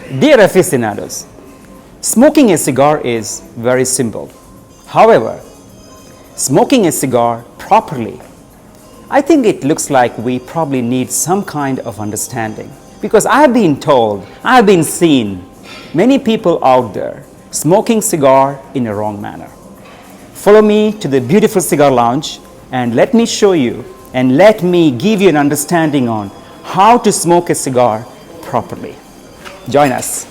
Dear aficionados, smoking a cigar is very simple. However, smoking a cigar properly, I think it looks like we probably need some kind of understanding, because I have been told, I have been seen many people out there smoking cigar in a wrong manner. Follow me to the beautiful cigar lounge and let me show you and let me give you an understanding on how to smoke a cigar properly. Join us.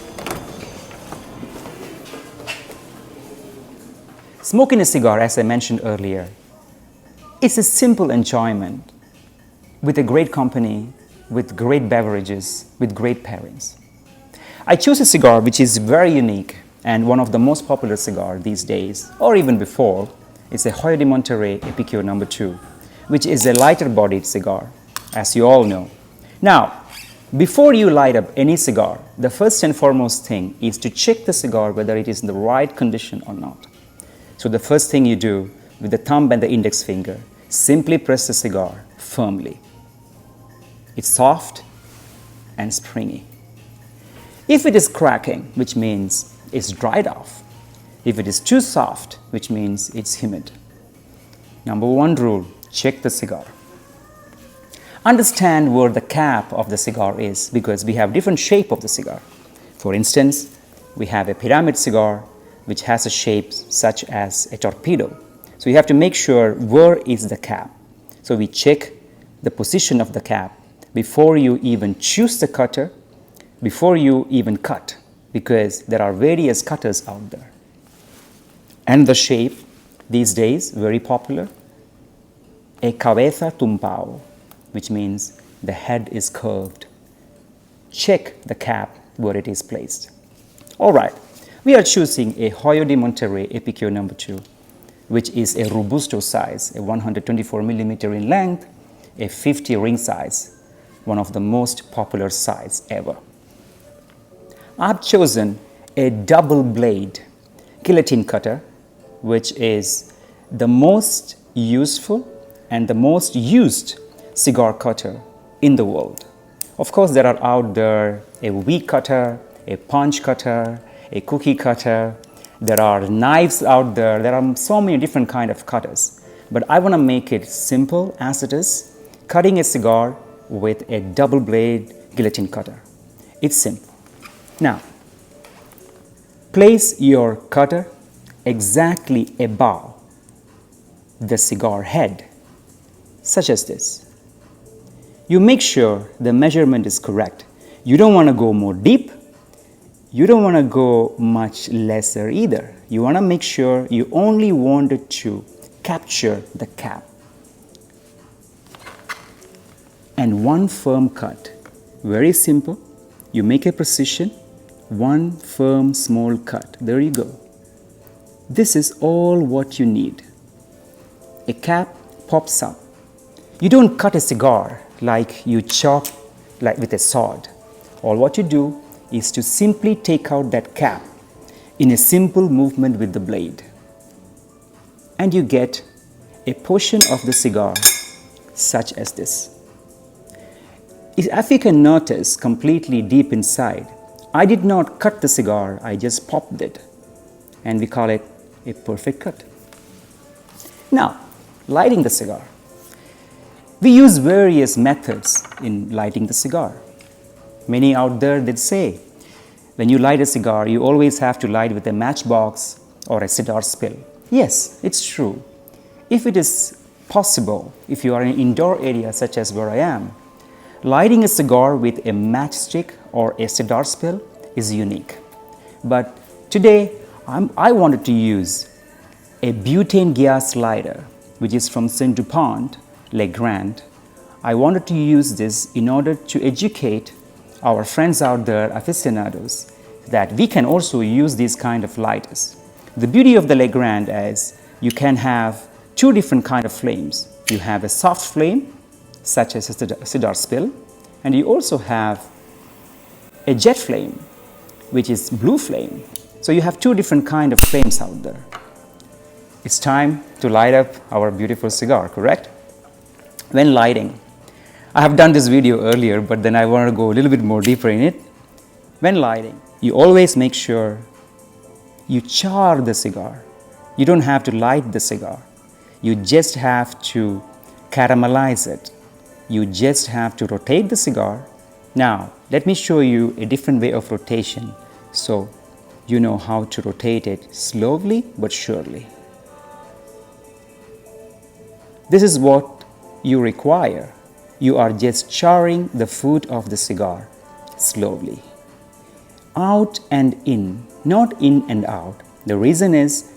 Smoking a cigar, as I mentioned earlier, it's a simple enjoyment with a great company, with great beverages, with great pairings. I chose a cigar which is very unique and one of the most popular cigars these days, or even before. It's a Hoyo de Monterrey Epicure No. 2, which is a lighter bodied cigar, as you all know. Now, before you light up any cigar, the first and foremost thing is to check the cigar whether it is in the right condition or not. So the first thing you do with the thumb and the index finger, simply press the cigar firmly. It's soft and springy. If it is cracking, which means it's dried off. If it is too soft, which means it's humid. Number one rule, check the cigar. Understand where the cap of the cigar is, because we have different shape of the cigar. For instance, we have a pyramid cigar which has a shape such as a torpedo. So you have to make sure where is the cap. So we check the position of the cap before you even choose the cutter, before you even cut, because there are various cutters out there. And the shape these days, very popular, a cabeza tumbao, which means the head is curved. Check the cap where it is placed. All right, we are choosing a Hoyo de Monterrey Epicure No. 2, which is a Robusto size, a 124 millimeter in length, a 50 ring size, one of the most popular size ever. I've chosen a double blade guillotine cutter, which is the most useful and the most used cigar cutter in the world. Of course, there are out there a weed cutter, a punch cutter, a cookie cutter. There are knives out there. There are so many different kind of cutters. But I want to make it simple as it is, cutting a cigar with a double blade guillotine cutter. It's simple. Now, place your cutter exactly above the cigar head, such as this. You make sure the measurement is correct. You don't want to go more deep. You don't want to go much lesser either. You want to make sure you only wanted to capture the cap. And one firm cut. Very simple. You make a precision. One firm small cut. There you go. This is all what you need. A cap pops up. You don't cut a cigar like you chop like with a sword. All what you do is to simply take out that cap in a simple movement with the blade. And you get a portion of the cigar such as this. If you can notice completely deep inside, I did not cut the cigar, I just popped it. And we call it a perfect cut. Now, lighting the cigar. We use various methods in lighting the cigar. Many out there that say, when you light a cigar, you always have to light with a matchbox or a cigar spill. Yes, it's true. If it is possible, if you are in an indoor area such as where I am, lighting a cigar with a matchstick or a cigar spill is unique. But today, I wanted to use a butane gas lighter, which is from Saint DuPont, Legrand. I wanted to use this in order to educate our friends out there, aficionados, that we can also use these kind of lighters. The beauty of the Legrand is you can have two different kind of flames. You have a soft flame, such as a cigar spill, and you also have a jet flame, which is blue flame. So you have two different kind of flames out there. It's time to light up our beautiful cigar, correct? When lighting, I have done this video earlier, but then I want to go a little bit more deeper in it. When lighting, You always make sure you char the cigar. You don't have to light the cigar. You just have to caramelize it. You just have to rotate the cigar. Now, let me show you a different way of rotation so you know how to rotate it slowly but surely. This is what you require. You are just charring the foot of the cigar slowly. Out and in, not in and out. The reason is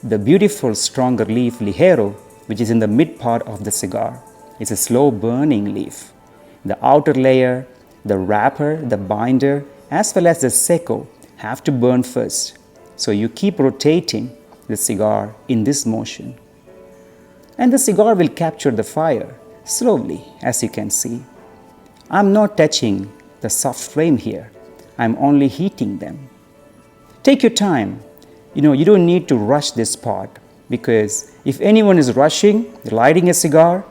the beautiful stronger leaf Ligero, which is in the mid part of the cigar. It's a slow burning leaf. The outer layer, the wrapper, the binder, as well as the seco have to burn first. So you keep rotating the cigar in this motion. And the cigar will capture the fire slowly, as you can see. I'm not touching the soft flame here. I'm only heating them. Take your time. You don't need to rush this part, because if anyone is rushing, lighting a cigar,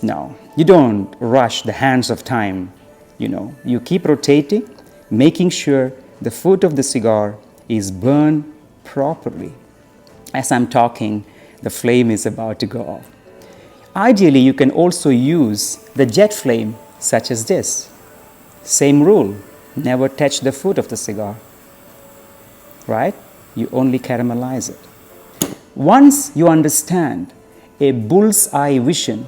no, you don't rush the hands of time. You keep rotating, making sure the foot of the cigar is burned properly. As I'm talking, the flame is about to go off. Ideally, you can also use the jet flame such as this. Same rule, never touch the foot of the cigar, right? You only caramelize it. Once you understand a bull's eye vision,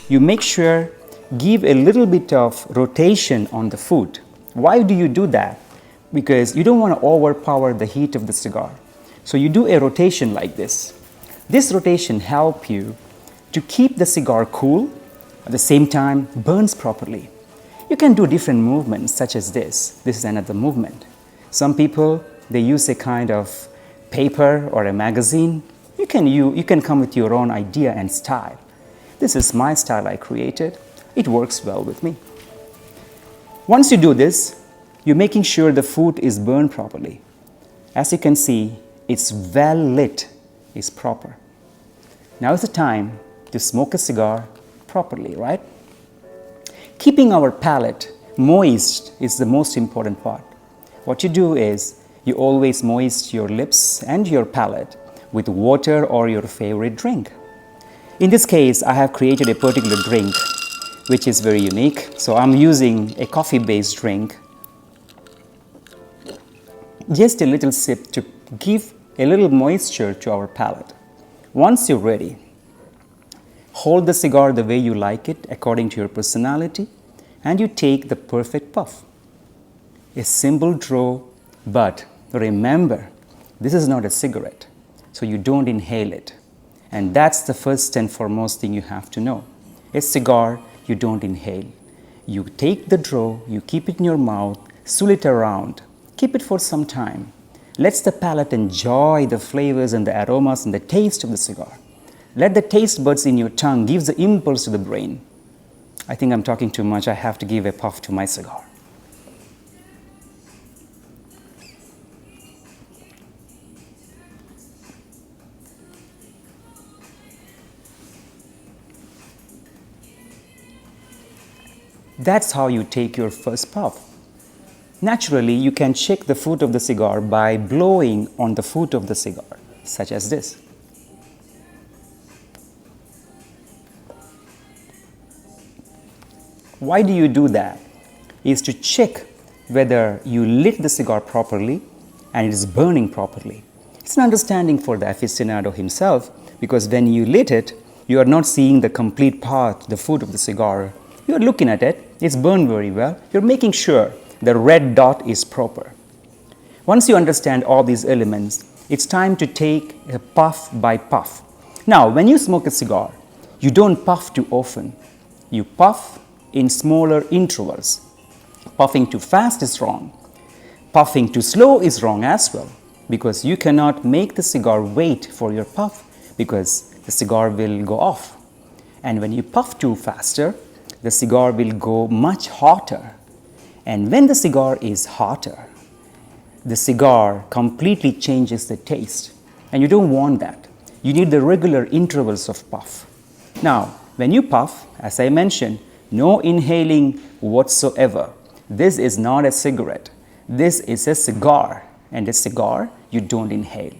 you make sure give a little bit of rotation on the foot. Why do you do that? Because you don't want to overpower the heat of the cigar. So you do a rotation like this. This rotation helps you to keep the cigar cool, at the same time burns properly. You can do different movements such as this. This is another movement. Some people, they use a kind of paper or a magazine. You can come with your own idea and style. This is my style I created. It works well with me. Once you do this, you're making sure the food is burned properly. As you can see, it's well lit, it's proper. Now is the time to smoke a cigar properly, right? Keeping our palate moist is the most important part. What you do is you always moist your lips and your palate with water or your favorite drink. In this case, I have created a particular drink which is very unique. So I'm using a coffee-based drink. Just a little sip to give a little moisture to our palate. Once you're ready, hold the cigar the way you like it according to your personality, and you take the perfect puff. A simple draw, but remember, this is not a cigarette, so you don't inhale it. And that's the first and foremost thing you have to know. A cigar, you don't inhale. You take the draw, you keep it in your mouth, swirl it around, keep it for some time. Let the palate enjoy the flavors and the aromas and the taste of the cigar. Let the taste buds in your tongue give the impulse to the brain. I think I'm talking too much. I have to give a puff to my cigar. That's how you take your first puff. Naturally, you can check the foot of the cigar by blowing on the foot of the cigar, such as this. Why do you do that? Is to check whether you lit the cigar properly and it is burning properly. It's an understanding for the aficionado himself, because when you lit it, you are not seeing the complete part, the foot of the cigar. You are looking at it, it's burned very well. You're making sure the red dot is proper. Once you understand all these elements, it's time to take a puff by puff. Now, when you smoke a cigar, you don't puff too often. You puff in smaller intervals. Puffing too fast is wrong. Puffing too slow is wrong as well, because you cannot make the cigar wait for your puff, because the cigar will go off. And when you puff too faster, the cigar will go much hotter. And when the cigar is hotter, the cigar completely changes the taste. And you don't want that. You need the regular intervals of puff. Now, when you puff, as I mentioned, no inhaling whatsoever. This is not a cigarette. This is a cigar, and a cigar you don't inhale.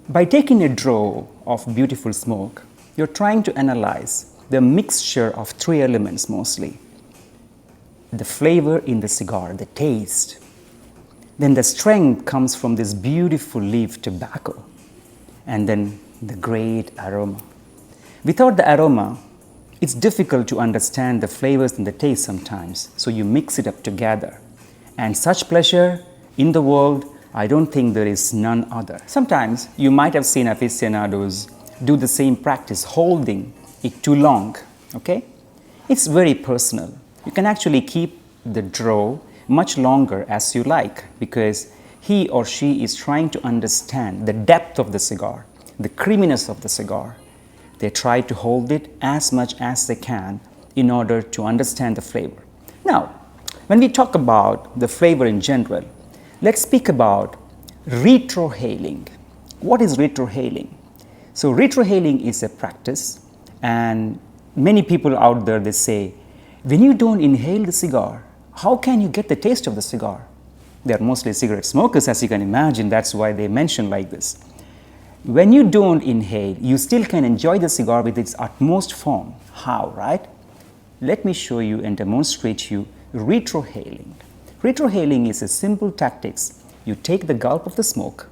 By taking a draw of beautiful smoke, you're trying to analyze the mixture of three elements mostly. The flavor in the cigar, the taste. Then the strength comes from this beautiful leaf tobacco. And then the great aroma. Without the aroma, it's difficult to understand the flavors and the taste sometimes. So you mix it up together. And such pleasure in the world, I don't think there is none other. Sometimes you might have seen aficionados do the same practice, holding it too long, okay? It's very personal. You can actually keep the draw much longer as you like because he or she is trying to understand the depth of the cigar, the creaminess of the cigar. They try to hold it as much as they can in order to understand the flavor. Now, when we talk about the flavor in general, let's speak about retrohaling. What is retrohaling? So retrohaling is a practice, and many people out there, they say, when you don't inhale the cigar, how can you get the taste of the cigar? They are mostly cigarette smokers, as you can imagine. That's why they mention like this. When you don't inhale, you still can enjoy the cigar with its utmost form. How, right? Let me show you and demonstrate you retrohaling. Retrohaling is a simple tactics. You take the gulp of the smoke,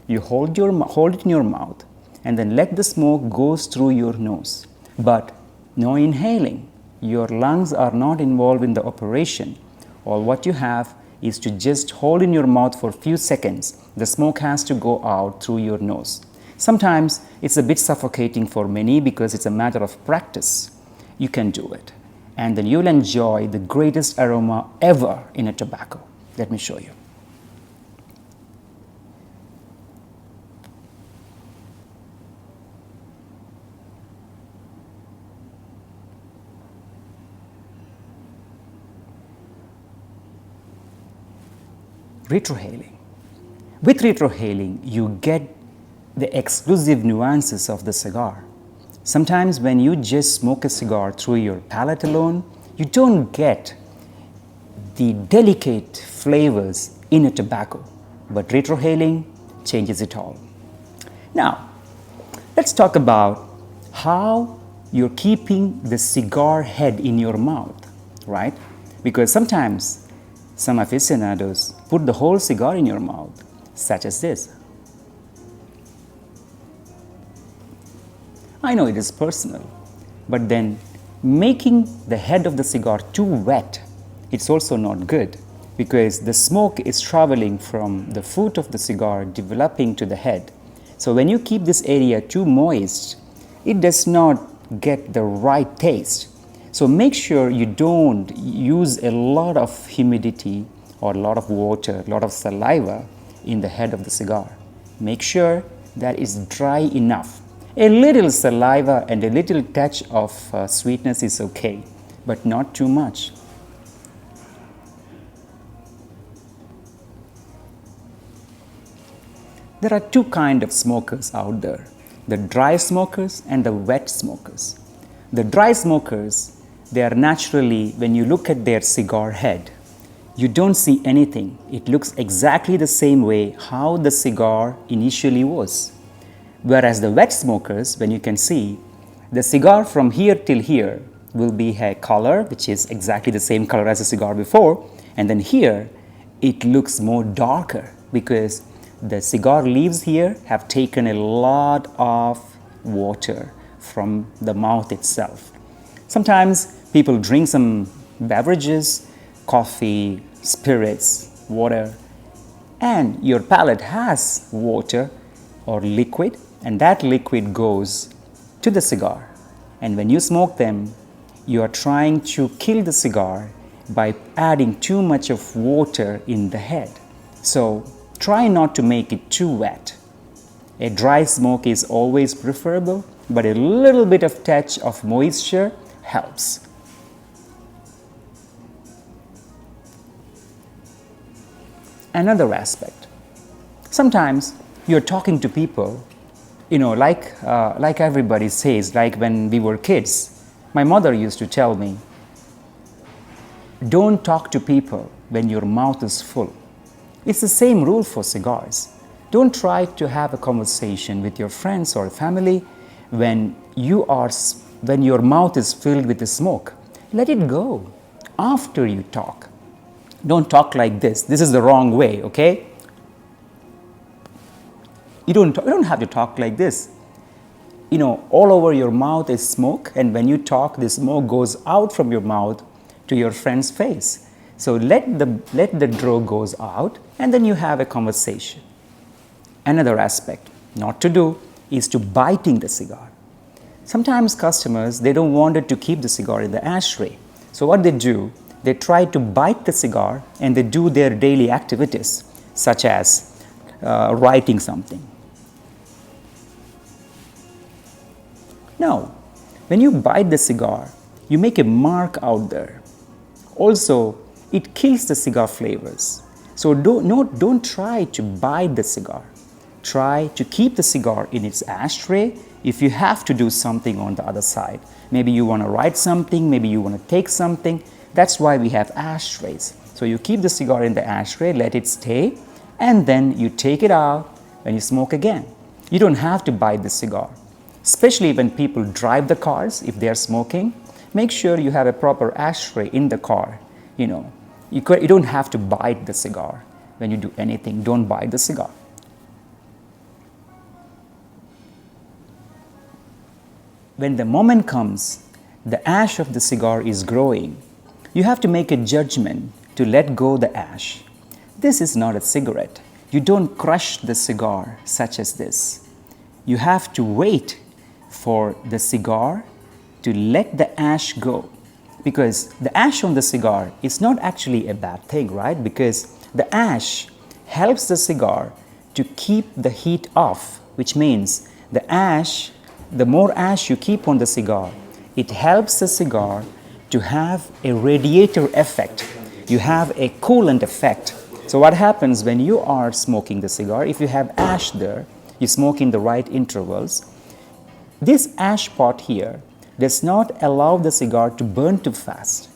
you hold it in your mouth, and then let the smoke go through your nose. But no inhaling. Your lungs are not involved in the operation. All what you have is to just hold in your mouth for a few seconds. The smoke has to go out through your nose. Sometimes it's a bit suffocating for many because it's a matter of practice. You can do it. And then you'll enjoy the greatest aroma ever in a tobacco. Let me show you. Retrohaling. With retrohaling, you get the exclusive nuances of the cigar. Sometimes when you just smoke a cigar through your palate alone, you don't get the delicate flavors in a tobacco. But retrohaling changes it all. Now, let's talk about how you're keeping the cigar head in your mouth, right? Because sometimes some aficionados put the whole cigar in your mouth, such as this. I know it is personal, but then making the head of the cigar too wet, it's also not good because the smoke is traveling from the foot of the cigar developing to the head. So when you keep this area too moist, it does not get the right taste. So make sure you don't use a lot of humidity or a lot of water, a lot of saliva in the head of the cigar. Make sure that it's dry enough. A little saliva and a little touch of sweetness is okay, but not too much. There are two kinds of smokers out there, the dry smokers and the wet smokers. The dry smokers, they are naturally, when you look at their cigar head, you don't see anything. It looks exactly the same way how the cigar initially was. Whereas the wet smokers, when you can see, the cigar from here till here will be a color which is exactly the same color as the cigar before, and then here it looks more darker because the cigar leaves here have taken a lot of water from the mouth itself. Sometimes people drink some beverages, coffee, spirits, water, and your palate has water or liquid, and that liquid goes to the cigar. And when you smoke them, you are trying to kill the cigar by adding too much of water in the head. So try not to make it too wet. A dry smoke is always preferable, but a little bit of touch of moisture helps. Another aspect. Sometimes you're talking to people like everybody says, like when we were kids, my mother used to tell me, don't talk to people when your mouth is full. It's the same rule for cigars. Don't try to have a conversation with your friends or family when your mouth is filled with the smoke. Let it go after you talk. Don't talk like this. This is the wrong way, okay? You don't have to talk like this. All over your mouth is smoke, and when you talk, the smoke goes out from your mouth to your friend's face. So let the draw goes out, and then you have a conversation. Another aspect not to do is to biting the cigar. Sometimes customers, they don't want to keep the cigar in the ashtray. So what they do, they try to bite the cigar and they do their daily activities, such as writing something. Now, when you bite the cigar, you make a mark out there. Also, it kills the cigar flavors. So don't try to bite the cigar. Try to keep the cigar in its ashtray if you have to do something on the other side. Maybe you want to write something, maybe you want to take something. That's why we have ashtrays. So you keep the cigar in the ashtray, let it stay, and then you take it out when you smoke again. You don't have to bite the cigar. Especially when people drive the cars, if they are smoking, make sure you have a proper ashtray in the car. You don't have to bite the cigar. When you do anything, don't bite the cigar. When the moment comes, the ash of the cigar is growing, you have to make a judgment to let go the ash. This is not a cigarette. You don't crush the cigar such as this. You have to wait for the cigar to let the ash go, because the ash on the cigar is not actually a bad thing, right? Because the ash helps the cigar to keep the heat off, which means the more ash you keep on the cigar, it helps the cigar to have a radiator effect. You have a coolant effect. So what happens when you are smoking the cigar, if you have ash there, you smoke in the right intervals, this ash pot here does not allow the cigar to burn too fast.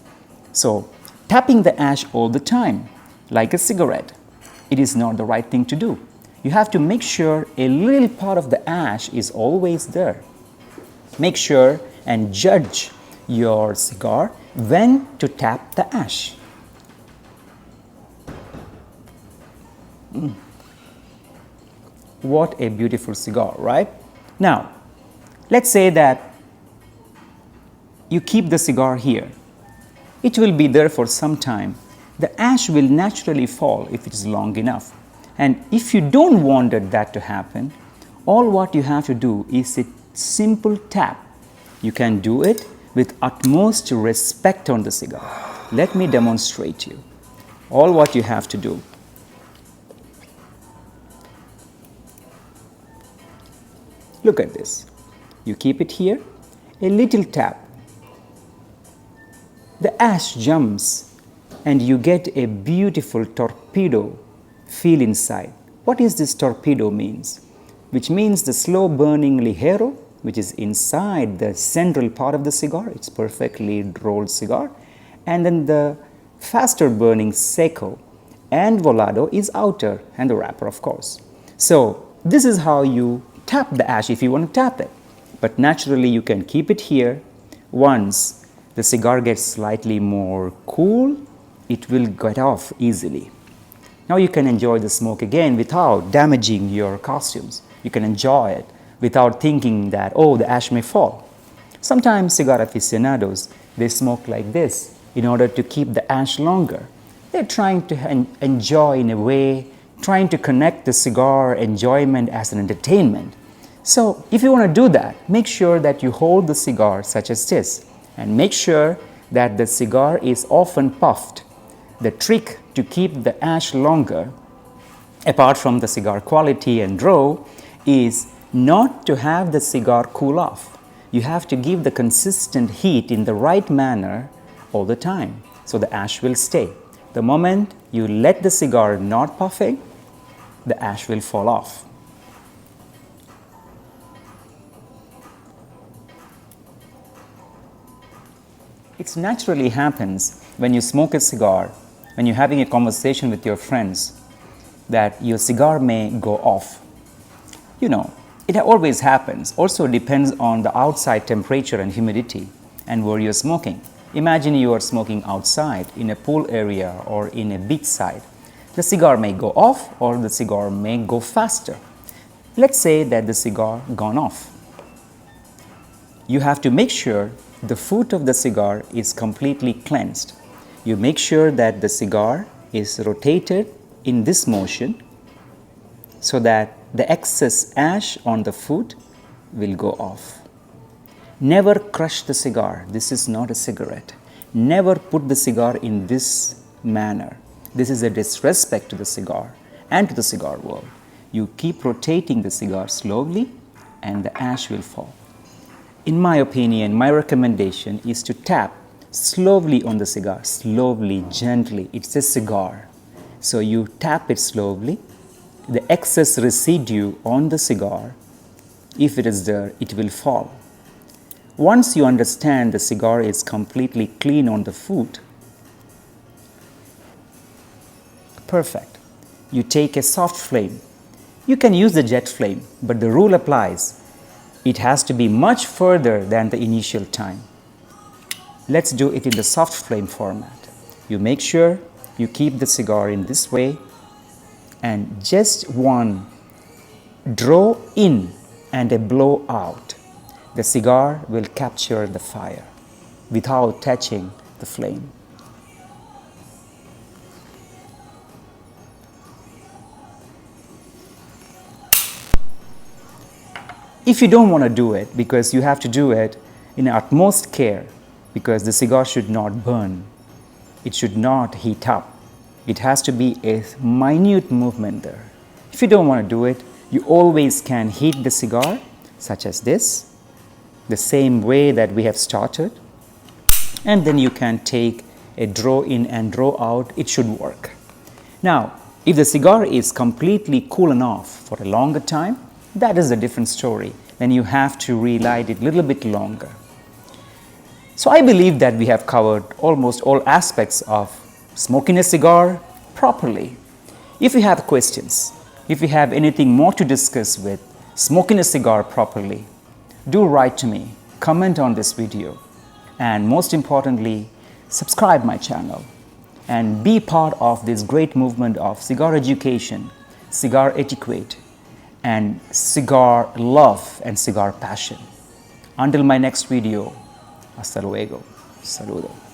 So tapping the ash all the time, like a cigarette, it is not the right thing to do. You have to make sure a little part of the ash is always there. Make sure and judge your cigar when to tap the ash. What a beautiful cigar, right? Now, let's say that you keep the cigar here. It will be there for some time. The ash will naturally fall if it is long enough. And if you don't want that to happen, all what you have to do is a simple tap. You can do it with utmost respect on the cigar. Let me demonstrate you. All what you have to do. Look at this. You keep it here, a little tap. The ash jumps and you get a beautiful torpedo feel inside. What is this torpedo means? Which means the slow burning ligero, which is inside the central part of the cigar. It's perfectly rolled cigar. And then the faster burning seco and volado is outer, and the wrapper, of course. So this is how you tap the ash if you want to tap it. But naturally you can keep it here. Once the cigar gets slightly more cool, it will get off easily. Now you can enjoy the smoke again without damaging your costumes. You can enjoy it without thinking that, oh, the ash may fall. Sometimes cigar aficionados, they smoke like this in order to keep the ash longer. They're trying to enjoy in a way, trying to connect the cigar enjoyment as an entertainment. So if you want to do that, make sure that you hold the cigar such as this, and make sure that the cigar is often puffed. The trick to keep the ash longer, apart from the cigar quality and draw, is not to have the cigar cool off. You have to give the consistent heat in the right manner all the time, so the ash will stay. The moment you let the cigar not puffing, the ash will fall off. It naturally happens when you smoke a cigar, when you're having a conversation with your friends, that your cigar may go off. You know, it always happens. Also depends on the outside temperature and humidity and where you're smoking. Imagine you are smoking outside in a pool area or in a beach side. The cigar may go off or the cigar may go faster. Let's say that the cigar gone off. You have to make sure the foot of the cigar is completely cleansed. You make sure that the cigar is rotated in this motion so that the excess ash on the foot will go off. Never crush the cigar. This is not a cigarette. Never put the cigar in this manner. This is a disrespect to the cigar and to the cigar world. You keep rotating the cigar slowly and the ash will fall. In my opinion, my recommendation is to tap slowly on the cigar, slowly, gently. It's a cigar. So you tap it slowly. The excess residue on the cigar, if it is there, it will fall. Once you understand the cigar is completely clean on the foot, perfect. You take a soft flame. You can use the jet flame, but the rule applies. It has to be much further than the initial time. Let's do it in the soft flame format. You make sure you keep the cigar in this way and just one draw in and a blow out. The cigar will capture the fire without touching the flame. If you don't want to do it, because you have to do it in utmost care, because the cigar should not burn, it should not heat up. It has to be a minute movement there. If you don't want to do it, you always can heat the cigar, such as this, the same way that we have started, and then you can take a draw in and draw out. It should work. Now, if the cigar is completely cooling off for a longer time, that is a different story. Then you have to relight it a little bit longer. So I believe that we have covered almost all aspects of smoking a cigar properly. If you have questions, if you have anything more to discuss with smoking a cigar properly, do write to me, comment on this video, and most importantly, subscribe my channel and be part of this great movement of cigar education, cigar etiquette, and cigar love and cigar passion. Until my next video, hasta luego, saludo.